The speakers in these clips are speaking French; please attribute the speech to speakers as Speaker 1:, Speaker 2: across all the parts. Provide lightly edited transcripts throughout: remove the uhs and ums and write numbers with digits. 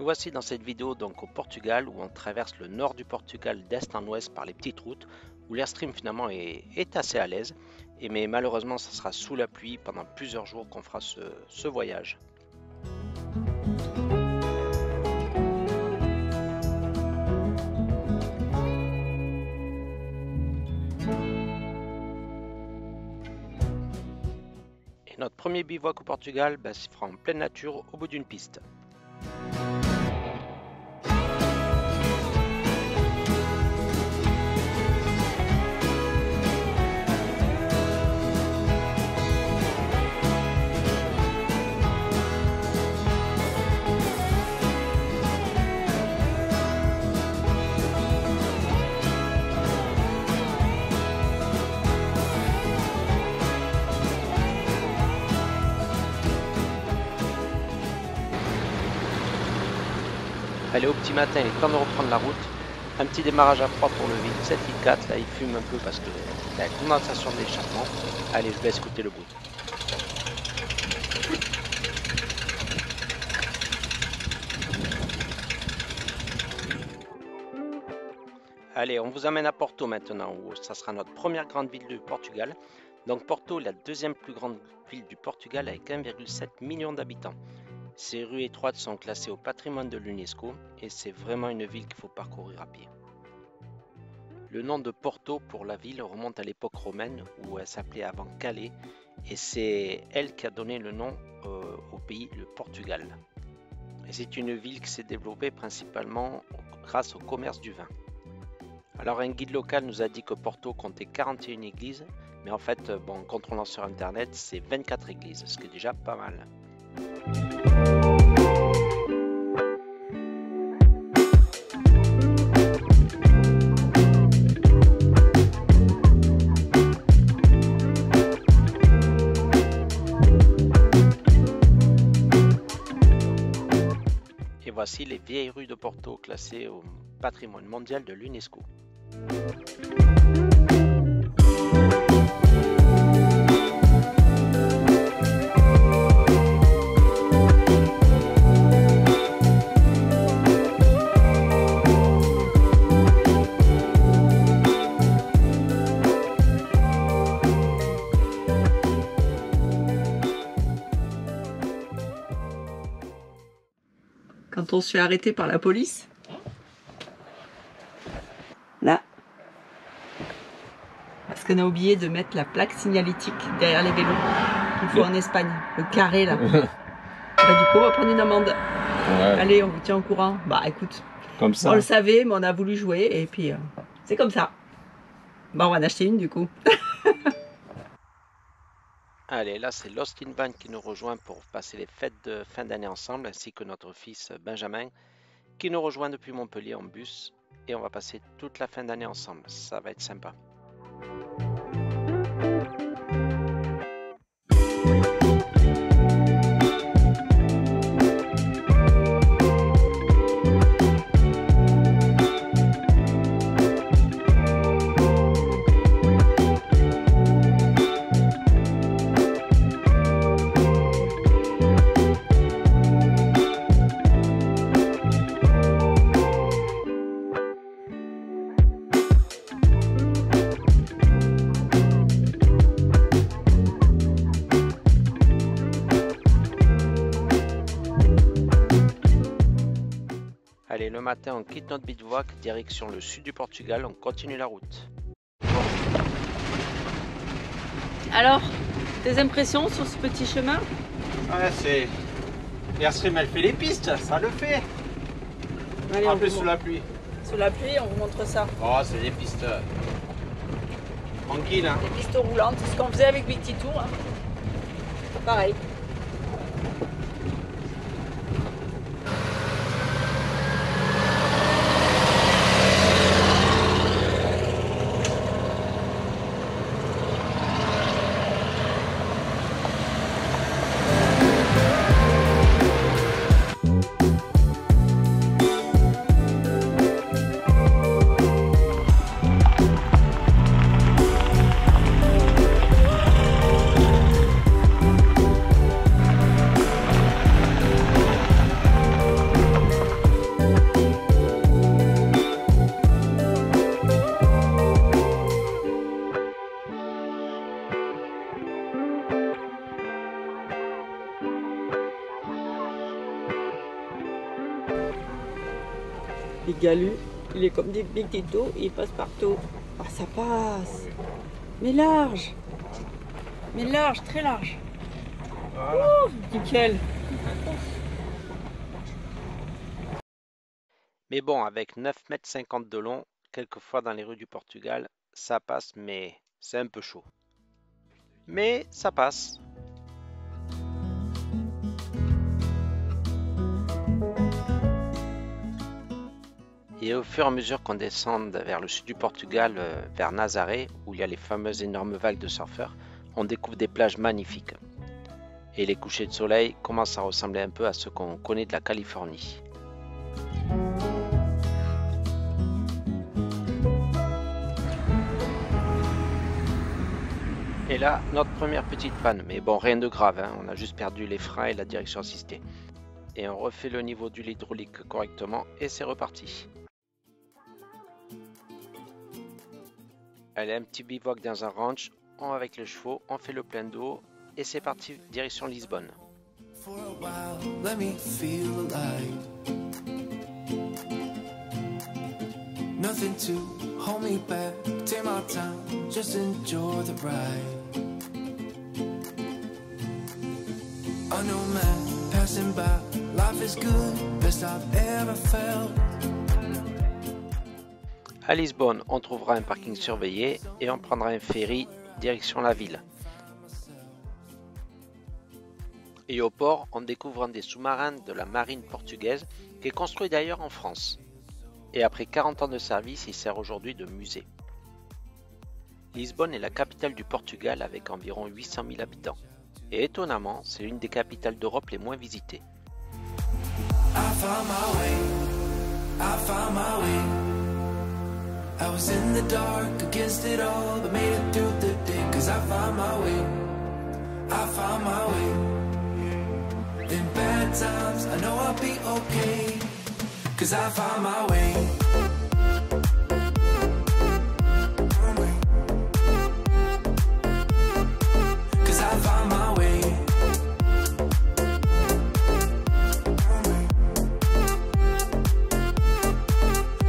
Speaker 1: Nous voici dans cette vidéo donc au Portugal où on traverse le nord du Portugal d'est en ouest par les petites routes où l'airstream finalement est assez à l'aise. Mais malheureusement ça sera sous la pluie pendant plusieurs jours qu'on fera ce voyage. Et notre premier bivouac au Portugal se fera en pleine nature au bout d'une piste. Allez, au petit matin, il est temps de reprendre la route. Un petit démarrage à froid pour le Vit 7i4. Là, il fume un peu parce que la condensation de l'échappement. Allez, je laisse écouter le bruit. Allez, on vous amène à Porto maintenant, où ça sera notre première grande ville du Portugal. Donc Porto est la deuxième plus grande ville du Portugal avec 1,7 million d'habitants. Ces rues étroites sont classées au patrimoine de l'UNESCO et c'est vraiment une ville qu'il faut parcourir à pied. Le nom de Porto pour la ville remonte à l'époque romaine où elle s'appelait avant Calais et c'est elle qui a donné le nom au pays, le Portugal. Et c'est une ville qui s'est développée principalement grâce au commerce du vin. Alors un guide local nous a dit que Porto comptait 41 églises, mais en fait, en contrôlant sur internet, c'est 24 églises, ce qui est déjà pas mal. Et voici les vieilles rues de Porto classées au patrimoine mondial de l'UNESCO.
Speaker 2: Quand on se fait arrêter par la police, là, parce qu'on a oublié de mettre la plaque signalétique derrière les vélos qu'il faut en Espagne, le carré là. Du coup, on va prendre une amende. Ouais. Allez, on vous tient au courant. Bah écoute, comme ça. On le savait, mais on a voulu jouer et puis c'est comme ça. Bah on va en acheter une du coup.
Speaker 1: Allez, là c'est Lost in Van qui nous rejoint pour passer les fêtes de fin d'année ensemble, ainsi que notre fils Benjamin qui nous rejoint depuis Montpellier en bus et on va passer toute la fin d'année ensemble, ça va être sympa. Allez, le matin, on quitte notre bivouac, direction le sud du Portugal, on continue la route.
Speaker 2: Alors, tes impressions sur ce petit chemin?
Speaker 3: Ouais, c'est... L'airstream, elle fait les pistes, ça le fait.
Speaker 2: Allez,
Speaker 3: en plus, sous la pluie.
Speaker 2: Sous la pluie, on vous montre ça.
Speaker 3: Oh, c'est des pistes tranquilles. Hein.
Speaker 2: Des pistes roulantes, c'est ce qu'on faisait avec Big Titou. Hein. Pareil. Les galus, il est comme des béquetos, il passe partout. Ah, ça passe. Mais large. Mais large, très large.
Speaker 3: Voilà.
Speaker 2: Ouh, nickel.
Speaker 1: Mais bon, avec 9,50 m de long, quelquefois dans les rues du Portugal, ça passe, mais c'est un peu chaud. Mais ça passe. Et au fur et à mesure qu'on descend vers le sud du Portugal, vers Nazaré, où il y a les fameuses énormes vagues de surfeurs, on découvre des plages magnifiques. Et les couchers de soleil commencent à ressembler un peu à ceux qu'on connaît de la Californie. Et là, notre première petite panne, mais bon, rien de grave, hein, on a juste perdu les freins et la direction assistée. Et on refait le niveau de l'hydraulique correctement et c'est reparti. Allez, un petit bivouac dans un ranch, on va avec les chevaux, on fait le plein d'eau et c'est parti, direction Lisbonne. For a while, let me feel alive. Nothing to hold me back, take my time, just enjoy the ride. I know man, passing by, life is good, best I've ever felt. À Lisbonne, on trouvera un parking surveillé et on prendra un ferry direction la ville. Et au port, on découvre un des sous-marins de la marine portugaise qui est construit d'ailleurs en France. Et après 40 ans de service, il sert aujourd'hui de musée. Lisbonne est la capitale du Portugal avec environ 800 000 habitants. Et étonnamment, c'est l'une des capitales d'Europe les moins visitées. I was in the dark against it all, but made it through the day, cause I found my way, I found my way. In bad times, I know I'll be okay, cause I found my way. Cause I found my way.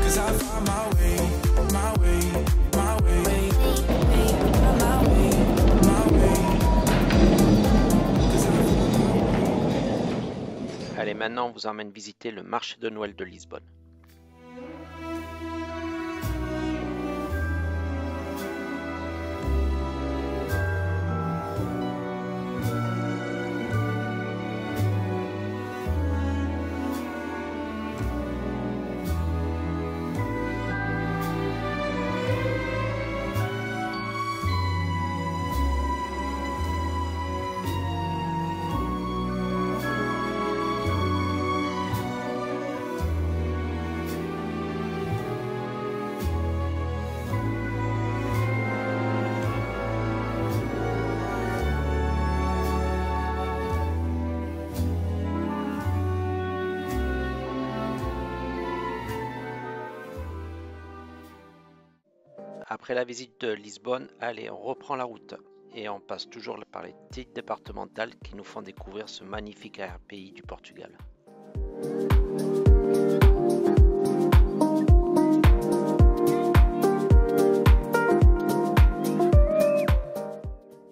Speaker 1: Cause I found my way. Allez, maintenant on vous emmène visiter le marché de Noël de Lisbonne. Après la visite de Lisbonne, allez, on reprend la route et on passe toujours par les petites départementales qui nous font découvrir ce magnifique arrière-pays du Portugal.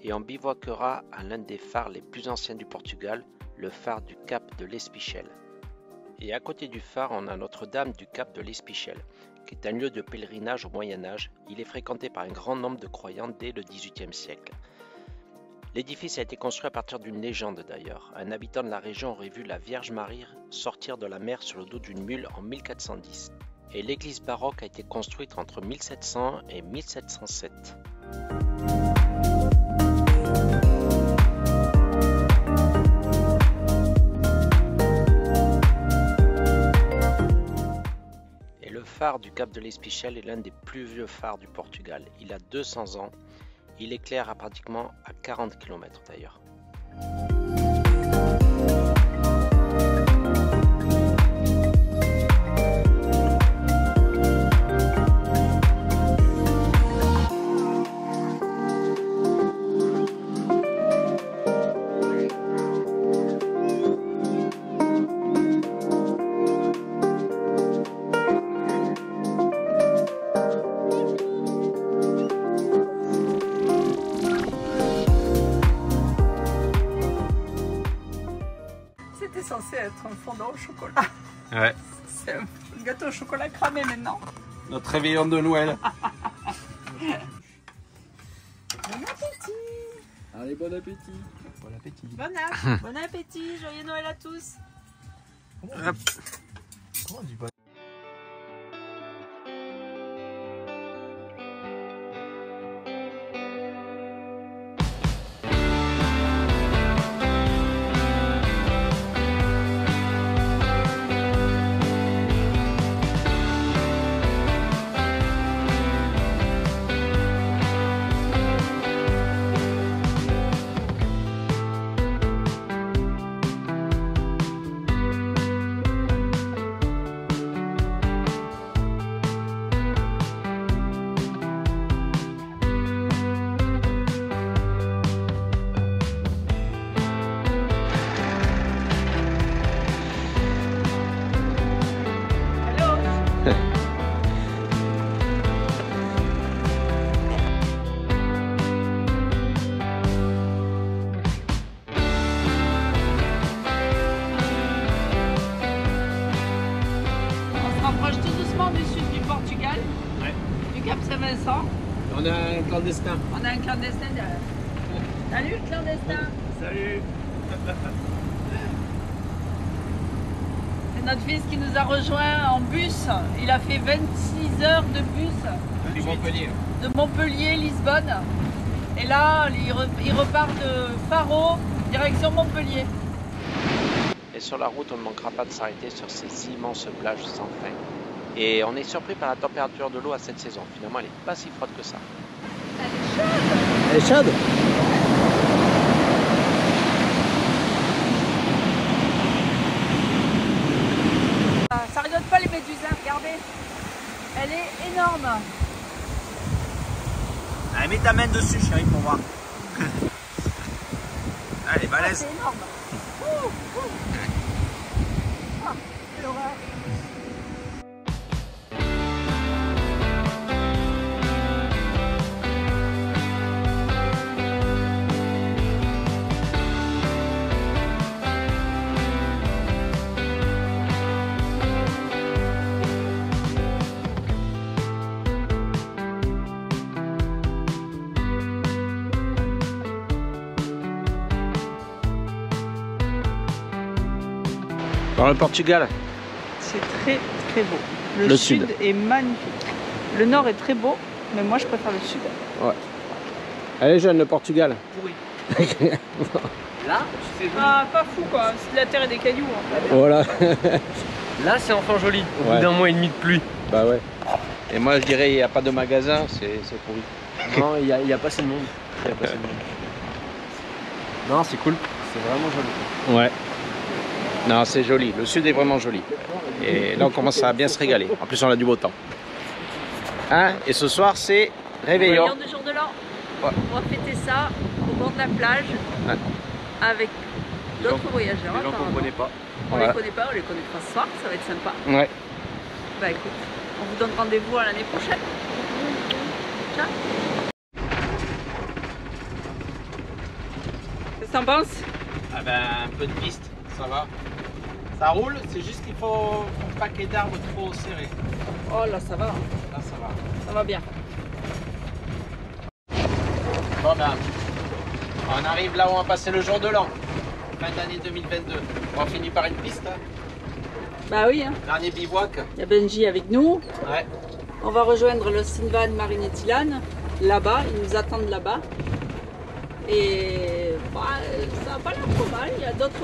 Speaker 1: Et on bivouaquera à l'un des phares les plus anciens du Portugal, le phare du Cap de l'Espichel. Et à côté du phare, on a Notre-Dame du Cap de l'Espichel, qui est un lieu de pèlerinage au Moyen-Âge. Il est fréquenté par un grand nombre de croyants dès le XVIIIe siècle. L'édifice a été construit à partir d'une légende d'ailleurs. Un habitant de la région aurait vu la Vierge Marie sortir de la mer sur le dos d'une mule en 1410. Et l'église baroque a été construite entre 1700 et 1707. Le phare du Cap de l'Espichel est l'un des plus vieux phares du Portugal. Il a 200 ans. Il éclaire à pratiquement à 40 km d'ailleurs.
Speaker 2: censé être un fondant au chocolat.
Speaker 3: Ouais.
Speaker 2: C'est un gâteau au chocolat cramé maintenant.
Speaker 3: Notre réveillon de Noël.
Speaker 2: Bon appétit.
Speaker 3: Allez, bon appétit. Bon appétit.
Speaker 2: Bon appétit, joyeux Noël à tous.
Speaker 3: Comment on dit bon?
Speaker 2: Saint-Vincent.
Speaker 3: On a un clandestin.
Speaker 2: On a un clandestin derrière. Salut le clandestin.
Speaker 3: Salut.
Speaker 2: C'est notre fils qui nous a rejoint en bus. Il a fait 26 heures de bus.
Speaker 3: De Montpellier.
Speaker 2: De Montpellier, Lisbonne. Et là, il repart de Faro, direction Montpellier.
Speaker 1: Et sur la route, on ne manquera pas de s'arrêter sur ces immenses plages sans fin. Et on est surpris par la température de l'eau à cette saison. Finalement, elle n'est pas si froide que ça.
Speaker 2: Elle est chaude.
Speaker 3: Elle est chaude.
Speaker 2: Ça rigole pas les méduses, hein, regardez. Elle est énorme.
Speaker 3: Allez, mets ta main dessus, chérie, pour voir. Allez, balèze.
Speaker 2: C'est énorme. Ah, quelle horreur.
Speaker 1: Dans le Portugal.
Speaker 2: C'est très très beau. Le sud est magnifique. Le nord est très beau, mais moi je préfère le sud.
Speaker 3: Ouais. Allez jeune, le Portugal.
Speaker 2: Oui.
Speaker 4: Là, c'est
Speaker 2: Ah, pas fou quoi, c'est de la terre et des cailloux. Hein.
Speaker 3: Voilà.
Speaker 4: là, c'est enfin joli. Au
Speaker 3: Ouais.
Speaker 4: bout d'un mois et demi de pluie.
Speaker 3: Bah ouais. Et moi je dirais il n'y a pas de magasin, c'est pourri.
Speaker 4: Non, il y a pas assez de monde. Il y a pas assez de monde. Non, c'est cool. C'est vraiment joli.
Speaker 3: Ouais. Non, c'est joli. Le sud est vraiment joli. Et là, on commence à bien se régaler. En plus, on a du beau temps. Hein? Et ce soir, c'est réveillon.
Speaker 2: Réveillon du jour de l'an.
Speaker 3: Ouais.
Speaker 2: On va fêter ça au bord de la plage
Speaker 3: Ouais.
Speaker 2: avec d'autres voyageurs.
Speaker 4: Les gens qu'on
Speaker 2: apparemment.
Speaker 4: connaît pas.
Speaker 2: On
Speaker 3: Ouais.
Speaker 2: les connaît pas, on les connaîtra ce soir, ça va être sympa.
Speaker 3: Ouais.
Speaker 2: Bah écoute, on vous donne rendez-vous à l'année prochaine. Ciao. Qu'est-ce que t'en penses?
Speaker 3: Ah ben, un peu de piste, ça va. Ça roule, c'est juste qu'il faut pas qu'il y ait d'arbres trop serrés.
Speaker 2: Oh là ça va,
Speaker 3: Là, ça va.
Speaker 2: ça va bien.
Speaker 3: Bon ben, on arrive là où on va passer le jour de l'an. Fin d'année 2022. On finit par une piste. Hein.
Speaker 2: Bah oui, hein.
Speaker 3: Dernier bivouac.
Speaker 2: Il y a Benji avec nous.
Speaker 3: Ouais.
Speaker 2: On va rejoindre le Sinvan Marine et Tilan, là-bas, ils nous attendent là-bas. Et bah, ça n'a pas l'air trop mal, il y a d'autres...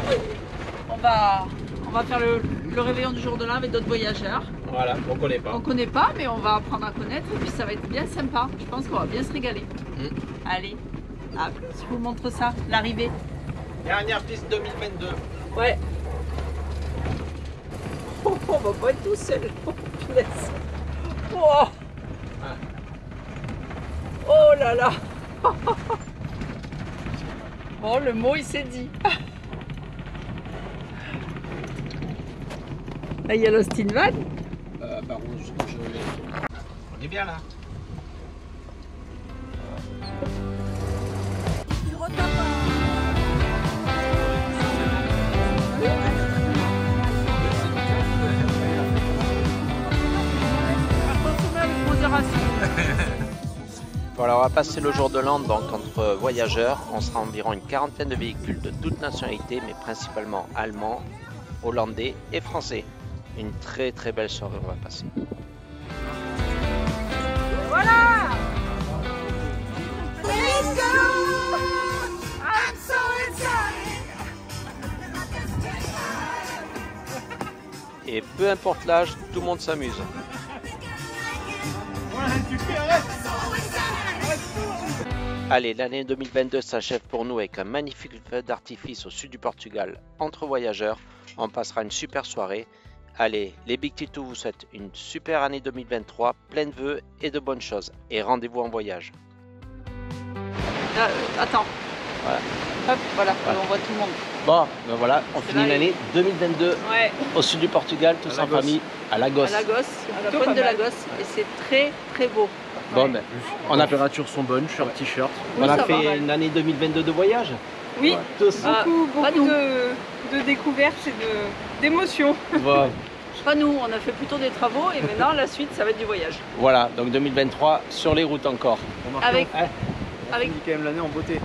Speaker 2: On va faire le réveillon du jour de l'an avec d'autres voyageurs.
Speaker 3: Voilà, on connaît pas.
Speaker 2: On connaît pas, mais on va apprendre à connaître et puis ça va être bien sympa. Je pense qu'on va bien se régaler. Allez, hop, je vous montre ça, l'arrivée.
Speaker 3: Dernière piste 2022.
Speaker 2: Ouais. Oh, on va pas être tout seul. Oh, punaise. Oh. Oh là là. Bon, le mot il s'est dit. Là, il y a l'Austin Van.
Speaker 3: Par contre, on est bien là.
Speaker 2: Il retape.
Speaker 1: Voilà, on va passer le jour de l'an donc entre voyageurs. On sera environ une quarantaine de véhicules de toutes nationalités, mais principalement allemands, hollandais et français. Une très très belle soirée on va passer.
Speaker 2: Voilà! Let's go! I'm so excited!
Speaker 1: Et peu importe l'âge, tout le monde s'amuse. Allez, l'année 2022 s'achève pour nous avec un magnifique feu d'artifice au sud du Portugal entre voyageurs. On passera une super soirée. Allez, les Big Tito vous souhaitent une super année 2023, pleine de vœux et de bonnes choses. Et rendez-vous en voyage.
Speaker 2: Attends.
Speaker 1: Voilà.
Speaker 2: Hop, voilà, on voit tout le monde.
Speaker 3: Bon, ben voilà, on finit l'année 2022 au sud du Portugal, tous en famille, à Lagos.
Speaker 2: À Lagos, à la pointe de Lagos, et c'est très très beau.
Speaker 3: Bon, ben,
Speaker 4: les températures sont bonnes, shirt, t-shirt.
Speaker 3: On a fait une année 2022 de voyage.
Speaker 5: Oui,
Speaker 3: tous.
Speaker 5: beaucoup de découvertes et d'émotions.
Speaker 3: Bon.
Speaker 2: Pas nous, on a fait plutôt des travaux et maintenant la suite ça va être du voyage.
Speaker 3: Voilà, donc 2023 sur les routes encore.
Speaker 2: Avec
Speaker 4: quand même l'année en beauté.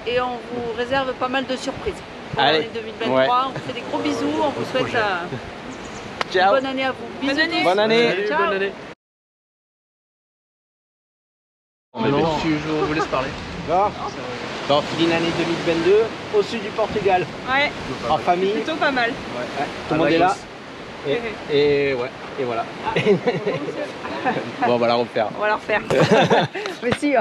Speaker 2: Et on vous réserve pas mal de surprises pour l'année 2023. Ouais. On vous fait des gros bisous, on vous souhaite une bonne année à vous. Bisous.
Speaker 5: Bonne année.
Speaker 3: Bonne année.
Speaker 2: Ciao.
Speaker 4: Bonne année. Je vous laisse parler.
Speaker 3: Bon, on finit l'année 2022 au sud du Portugal.
Speaker 5: Ouais.
Speaker 3: En famille.
Speaker 5: Plutôt pas mal.
Speaker 3: Ouais. Tout le monde est là. Et voilà. Bon, on va la refaire.
Speaker 2: On va la refaire. Mais si.